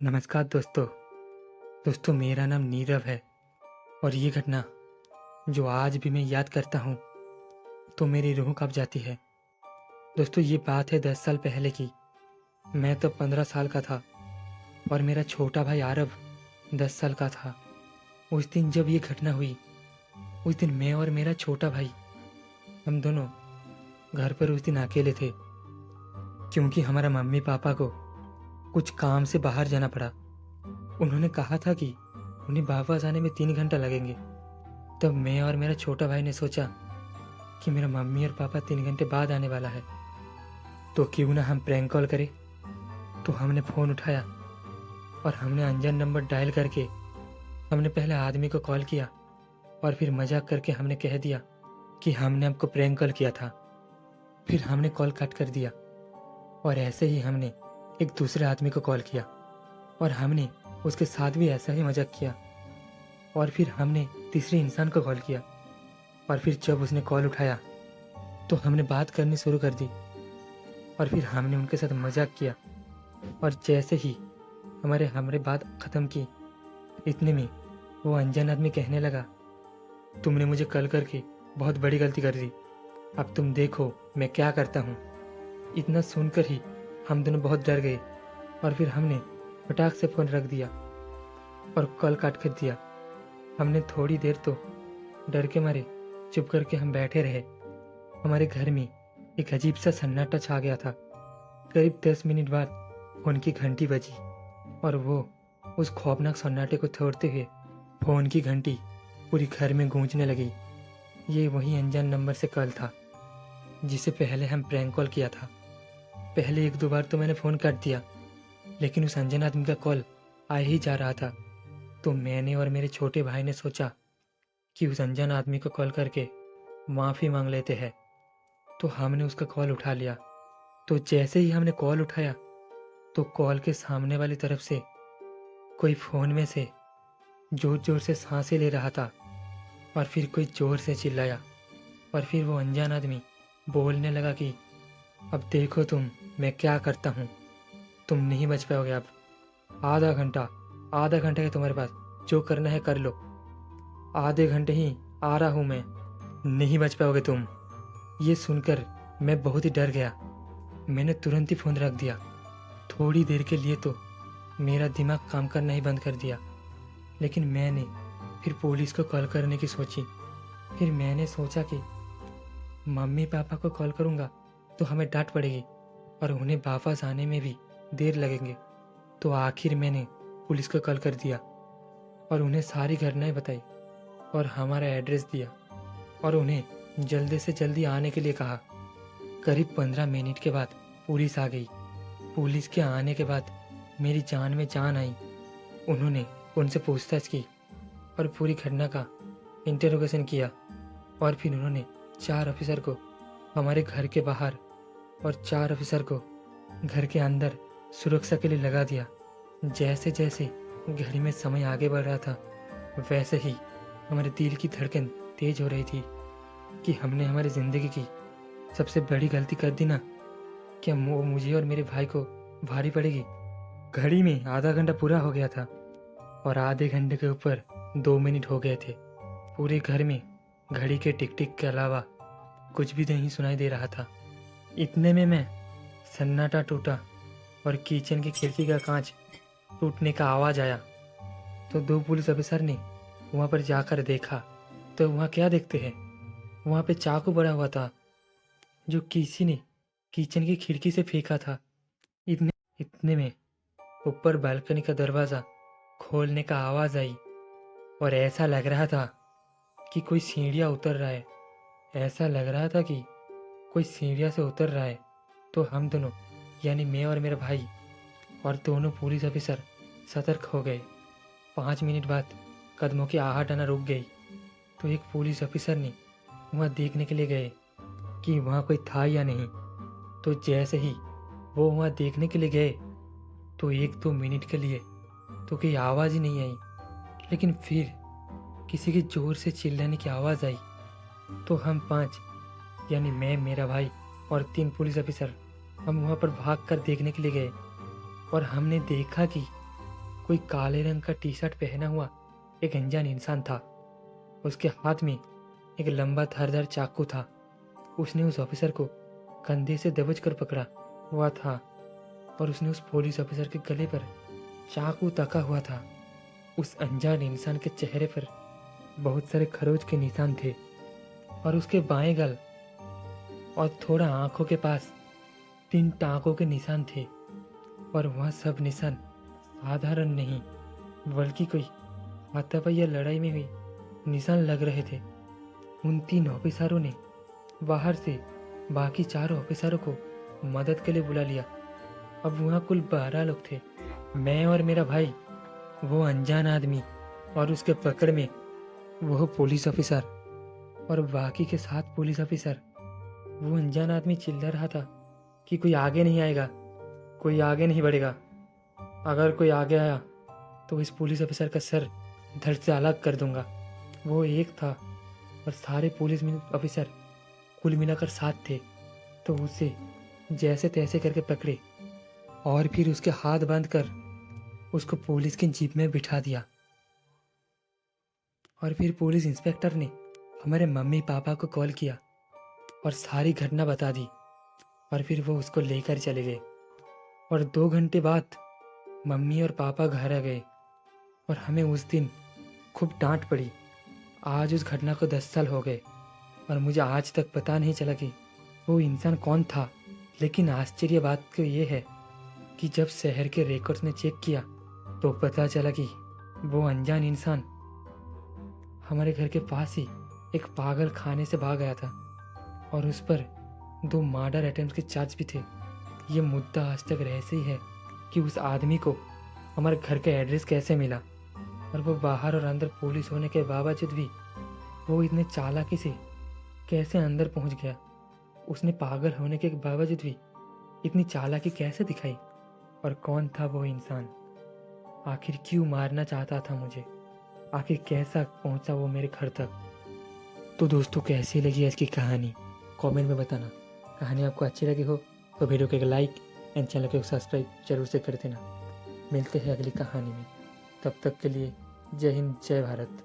नमस्कार दोस्तों मेरा नाम नीरव है। और ये घटना जो आज भी मैं याद करता हूँ तो मेरी रूह कांप जाती है। दोस्तों ये बात है 10 साल पहले की। मैं तब 15 साल का था और मेरा छोटा भाई आरव 10 साल का था। उस दिन जब ये घटना हुई, उस दिन मैं और मेरा छोटा भाई हम दोनों घर पर उस दिन अकेले थे, क्योंकि हमारा मम्मी पापा को कुछ काम से बाहर जाना पड़ा। उन्होंने कहा था कि उन्हें वापस आने में 3 घंटा लगेंगे। तब मैं और मेरा छोटा भाई ने सोचा कि मेरा मम्मी और पापा 3 घंटे बाद आने वाला है, तो क्यों ना हम प्रैंक कॉल करें। तो हमने फ़ोन उठाया और हमने अनजान नंबर डायल करके हमने पहले आदमी को कॉल किया और फिर मजाक करके हमने कह दिया कि हमने आपको प्रैंक कॉल किया था। फिर हमने कॉल कट कर दिया और ऐसे ही हमने एक दूसरे आदमी को कॉल किया और हमने उसके साथ भी ऐसा ही मजाक किया। और फिर हमने तीसरे इंसान को कॉल किया और फिर जब उसने कॉल उठाया तो हमने बात करनी शुरू कर दी और फिर हमने उनके साथ मजाक किया। और जैसे ही हमने बात ख़त्म की, इतने में वो अनजान आदमी कहने लगा, तुमने मुझे कॉल करके बहुत बड़ी गलती कर दी, अब तुम देखो मैं क्या करता हूँ। इतना सुनकर ही हम दोनों बहुत डर गए और फिर हमने फटाक से फ़ोन रख दिया और कॉल काट कर दिया। हमने थोड़ी देर तो डर के मारे चुप करके हम बैठे रहे। हमारे घर में एक अजीब सा सन्नाटा छा गया था। करीब 10 मिनट बाद फ़ोन की घंटी बजी और वो उस खौफनाक सन्नाटे को तोड़ते हुए फ़ोन की घंटी पूरी घर में गूंजने लगी। ये वही अनजान नंबर से कॉल था जिसे पहले हम प्रैंक कॉल किया था। पहले 1-2 बार तो मैंने फ़ोन काट दिया, लेकिन उस अनजान आदमी का कॉल आ ही जा रहा था। तो मैंने और मेरे छोटे भाई ने सोचा कि उस अनजान आदमी को कॉल करके माफ़ी मांग लेते हैं। तो हमने उसका कॉल उठा लिया। तो जैसे ही हमने कॉल उठाया तो कॉल के सामने वाली तरफ से कोई फ़ोन में से ज़ोर ज़ोर से सांसें ले रहा था और फिर कोई ज़ोर से चिल्लाया और फिर वो अनजान आदमी बोलने लगा कि अब देखो तुम मैं क्या करता हूँ, तुम नहीं बच पाओगे। अब आधा घंटा है तुम्हारे पास, जो करना है कर लो, आधे घंटे ही आ रहा हूँ मैं, नहीं बच पाओगे तुम। ये सुनकर मैं बहुत ही डर गया। मैंने तुरंत ही फ़ोन रख दिया। थोड़ी देर के लिए तो मेरा दिमाग काम करना ही बंद कर दिया, लेकिन मैंने फिर पुलिस को कॉल करने की सोची। फिर मैंने सोचा कि मम्मी पापा को कॉल करूँगा तो हमें डांट पड़ेगी और उन्हें वापस आने में भी देर लगेंगे। तो आखिर मैंने पुलिस को कॉल कर दिया और उन्हें सारी घटनाएं बताई और हमारा एड्रेस दिया और उन्हें जल्दी से जल्दी आने के लिए कहा। करीब 15 मिनट के बाद पुलिस आ गई। पुलिस के आने के बाद मेरी जान में जान आई। उन्होंने उनसे पूछताछ की और पूरी घटना का इंटरोगेशन किया और फिर उन्होंने 4 ऑफिसर को हमारे घर के बाहर और 4 ऑफिसर को घर के अंदर सुरक्षा के लिए लगा दिया। जैसे जैसे घड़ी में समय आगे बढ़ रहा था, वैसे ही हमारे दिल की धड़कन तेज हो रही थी कि हमने हमारी ज़िंदगी की सबसे बड़ी गलती कर दी ना। क्या वो मुझे और मेरे भाई को भारी पड़ेगी। घड़ी में आधा घंटा पूरा हो गया था और आधे घंटे के ऊपर 2 मिनट हो गए थे। पूरे घर में घड़ी के टिक टिक के अलावा कुछ भी नहीं सुनाई दे रहा था। इतने में मैं सन्नाटा टूटा और किचन की खिड़की का कांच टूटने का आवाज़ आया। तो 2 पुलिस ऑफिसर ने वहाँ पर जाकर देखा तो वहाँ क्या देखते हैं, वहाँ पे चाकू पड़ा हुआ था जो किसी ने किचन की खिड़की से फेंका था। इतने इतने में ऊपर बालकनी का दरवाज़ा खोलने का आवाज़ आई और ऐसा लग रहा था कि कोई सीढ़ियाँ उतर रहा है। ऐसा लग रहा था कि कोई सीढ़ियाँ से उतर रहा है। तो हम दोनों यानी मैं और मेरा भाई और दोनों पुलिस ऑफिसर सतर्क हो गए। 5 मिनट बाद कदमों की आहट आना रुक गई। तो एक पुलिस ऑफिसर ने वहाँ देखने के लिए गए कि वहाँ कोई था या नहीं। तो जैसे ही वो वहाँ देखने के लिए गए तो 1-2 मिनट के लिए तो कोई आवाज़ ही नहीं आई, लेकिन फिर किसी के ज़ोर से चिल्लाने की आवाज़ आई। तो हम 5 यानी मैं, मेरा भाई और 3 पुलिस ऑफिसर हम वहाँ पर भाग कर देखने के लिए गए और हमने देखा कि कोई काले रंग का टी शर्ट पहना हुआ एक अनजान इंसान था। उसके हाथ में एक लंबा धारदार चाकू था। उसने उस ऑफिसर को कंधे से दबोच कर पकड़ा हुआ था और उसने उस पुलिस ऑफिसर के गले पर चाकू तका हुआ था। उस अनजान इंसान के चेहरे पर बहुत सारे खरोच के निशान थे और उसके बाएं गल और थोड़ा आंखों के पास 3 टाँकों के निशान थे। और वह सब निशान साधारण नहीं बल्कि कोई हाथापाई या लड़ाई में हुई निशान लग रहे थे। उन 3 ऑफिसरों ने बाहर से बाकी 4 ऑफिसरों को मदद के लिए बुला लिया। अब वहाँ कुल 12 लोग थे, मैं और मेरा भाई, वो अनजान आदमी और उसके पकड़ में वो पुलिस ऑफिसर और बाकी के 7 पुलिस ऑफिसर। वो अनजान आदमी चिल्ला रहा था कि कोई आगे नहीं आएगा, कोई आगे नहीं बढ़ेगा। अगर कोई आगे आया तो इस पुलिस ऑफिसर का सर धड़ से अलग कर दूंगा। वो एक था और सारे पुलिस ऑफिसर कुल मिलाकर 7 थे। तो उसे जैसे तैसे करके पकड़े और फिर उसके हाथ बांध कर उसको पुलिस की जीप में बिठा दिया। और फिर पुलिस इंस्पेक्टर ने हमारे मम्मी पापा को कॉल किया और सारी घटना बता दी। और फिर वो उसको लेकर चले गए। और 2 घंटे बाद मम्मी और पापा घर आ गए और हमें उस दिन खूब डांट पड़ी। आज उस घटना को 10 साल हो गए और मुझे आज तक पता नहीं चला कि वो इंसान कौन था। लेकिन आश्चर्य बात तो ये है कि जब शहर के रिकॉर्ड्स में चेक किया तो पता चला कि वो अनजान इंसान हमारे घर के पास ही एक पागल खाने से भाग गया था और उस पर 2 मर्डर अटेम्प्ट के चार्ज भी थे। ये मुद्दा आज तक रहस्य ही है कि उस आदमी को हमारे घर का एड्रेस कैसे मिला और वो बाहर और अंदर पुलिस होने के बावजूद भी वो इतने चालाकी से कैसे अंदर पहुंच गया। उसने पागल होने के बावजूद भी इतनी चालाकी कैसे दिखाई और कौन था वो इंसान? आखिर क्यों मारना चाहता था मुझे? आखिर कैसा पहुंचा वो मेरे घर तक? तो दोस्तों, कैसी लगी आज की कहानी कमेंट में बताना। कहानी आपको अच्छी लगी हो तो वीडियो को एक लाइक एंड चैनल को सब्सक्राइब जरूर से कर देना। मिलते हैं अगली कहानी में, तब तक के लिए जय हिंद, जय भारत।